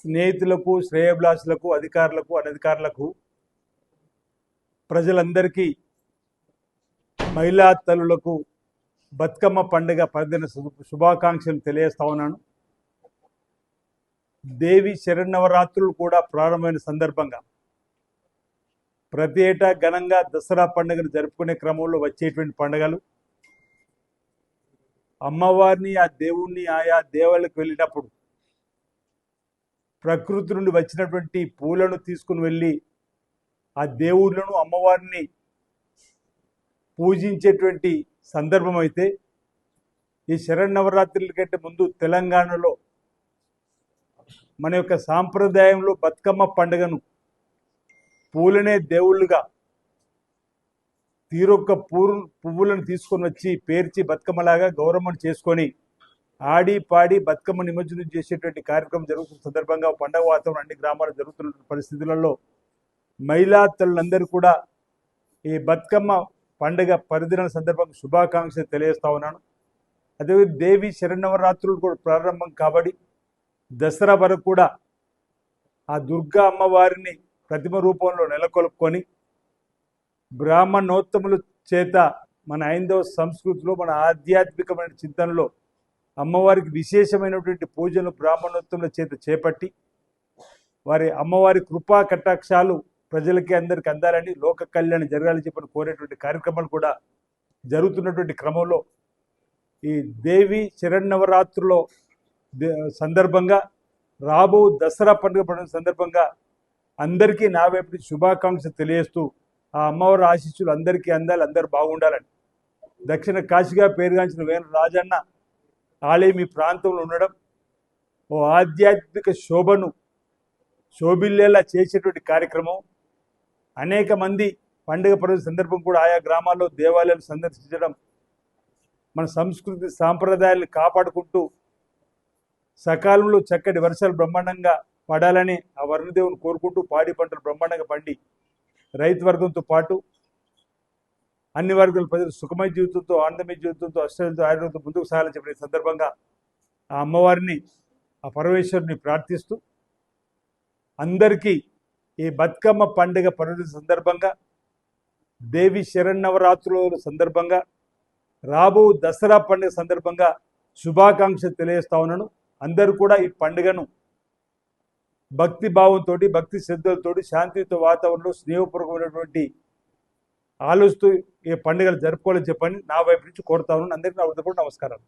స్నేహితులకు, శ్రేయోభిలాషులకు, అధికారులకు, అనధికారులకు, ప్రజలందరికీ, మహిళా తల్లులకు బతుకమ్మ పండుగ పర్వదిన శుభాకాంక్షలు తెలియజేస్తా ఉన్నాను. దేవి శరన్నవరాత్రులు కూడా ప్రారంభమైన సందర్భంగా ప్రతి ఏటా ఘనంగా దసరా పండుగను జరుపుకునే క్రమంలో వచ్చేటువంటి పండుగలు, అమ్మవారిని ఆ దేవుణ్ణి ఆయా దేవాలకు వెళ్ళినప్పుడు ప్రకృతి నుండి వచ్చినటువంటి పూలను తీసుకుని వెళ్ళి ఆ దేవుళ్ళను అమ్మవారిని పూజించేటువంటి సందర్భం అయితే, ఈ శరన్నవరాత్రుల కంటే ముందు తెలంగాణలో మన యొక్క సాంప్రదాయంలో బతుకమ్మ పండుగను పూలనే దేవుళ్ళుగా తీరొక్క పువ్వులను తీసుకొని వచ్చి పేర్చి బతుకమ్మలాగా గౌరవం చేసుకొని ఆడి పాడి బతుకమ్మ నిమజ్జనం చేసేటువంటి కార్యక్రమం జరుగుతున్న సందర్భంగా పండుగ వాతావరణం అన్ని గ్రామాల్లో జరుగుతున్న పరిస్థితులలో మహిళా తల్లులందరూ కూడా ఈ బతుకమ్మ పండుగ పర్వదిన సందర్భంగా శుభాకాంక్షలు తెలియజేస్తా ఉన్నాను. అదే దేవి శరన్నవరాత్రులు కూడా ప్రారంభం కాబట్టి దసరా వరకు కూడా ఆ దుర్గా అమ్మవారిని ప్రతిమ రూపంలో నెలకొల్పుకొని బ్రాహ్మణోత్తముల చేత మన హైందవ సంస్కృతిలో, మన ఆధ్యాత్మికమైన చింతనలో అమ్మవారికి విశేషమైనటువంటి పూజలు బ్రాహ్మణోత్తముల చేత చేపట్టి వారి అమ్మవారి కృపా కటాక్షాలు ప్రజలకి అందరికి అందాలని, లోక కళ్యాణం జరగాలని చెప్పని కోరేటువంటి కార్యక్రమాలు కూడా జరుగుతున్నటువంటి క్రమంలో ఈ దేవి శరన్నవరాత్రులో సందర్భంగా రాబో దసరా పండుగ సందర్భంగా అందరికీ నా వైపు నుంచి శుభాకాంక్షలు తెలియజేస్తూ ఆ అమ్మవారి ఆశీస్సులు అందరికీ అందాలి, అందరు బాగుండాలని. దక్షిణ కాశీగా పేరుగాంచిన వేణ రాజన్న ఆలయం ఈ ప్రాంతంలో ఉండడం ఓ ఆధ్యాత్మిక శోభను శోభిల్లేలా చేసేటువంటి కార్యక్రమం. అనేక మంది పండుగ పర్వ సందర్భం కూడా ఆయా గ్రామాల్లో దేవాలయాలు సందర్శించడం, మన సంస్కృతి సాంప్రదాయాలను కాపాడుకుంటూ సకాలంలో చక్కటి వర్షాలు బ్రహ్మాండంగా పడాలని ఆ వరుణదేవుని కోరుకుంటూ పాడి పంటలు బ్రహ్మాండంగా పండి రైతు వర్గంతో పాటు అన్ని వర్గాల ప్రజలు సుఖమయ జీవితంతో, ఆనందమయ జీవితంతో, అష్టంతో, ఆరోగ్యంతో ముందుకు సాగాలని చెప్పిన సందర్భంగా ఆ అమ్మవారిని, ఆ పరమేశ్వరుని ప్రార్థిస్తూ అందరికీ ఈ బతుకమ్మ పండుగ పర్వదిన సందర్భంగా, దేవి శరన్నవరాత్రుల సందర్భంగా, రాబో దసరా పండుగ సందర్భంగా శుభాకాంక్షలు తెలియజేస్తా ఉన్నాను. అందరూ కూడా ఈ పండుగను భక్తి భావంతో, భక్తి శ్రద్ధలతో, శాంతియుత వాతావరణంలో స్నేహపూర్వకమైనటువంటి ఆలోచిస్తూ ఈ పండుగలు జరుపుకోవాలని చెప్పని నా వైపు నుంచి కోరుతా ఉన్నాను. అందరికీ నా హృదయపూర్వక నమస్కారాలు.